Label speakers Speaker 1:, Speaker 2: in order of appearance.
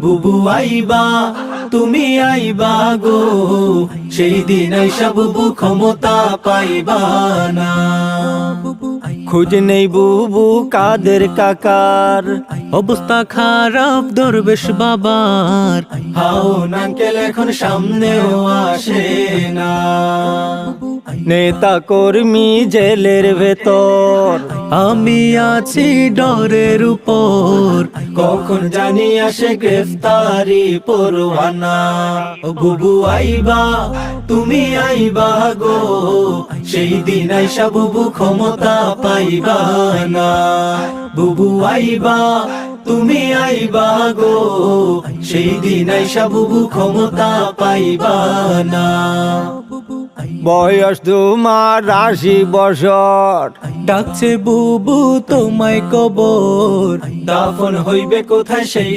Speaker 1: বুবু আইবা তুমি আইবা গো, সেই দিন আইসা বুবু ক্ষমতা পাইবা না।
Speaker 2: খোঁজ নেই বুবু কাদের কাকার, অবস্থা খারাপ দরবেশ বাবার।
Speaker 1: হাউন আঙ্কেল এখন সামনেও আসে না।
Speaker 2: নেতা কর্মী জেলের ভেতর, আমি আছি ডরের উপর।
Speaker 1: কখন জানি আসে গ্রেফতারি পরোয়ানা। বুবু আইবা তুমি আইবা গো, সেই দিন আইসা বুবু ক্ষমতা পাইবা না। বুবু আইবা তুমি আইবা গো, সেই দিন আইসা বুবু ক্ষমতা পাইবা না।
Speaker 2: বয়স তোমার 80 বছর,
Speaker 1: ডাকছে বুবু তোমায় কবর, দাফন হইবে কোথায় সেই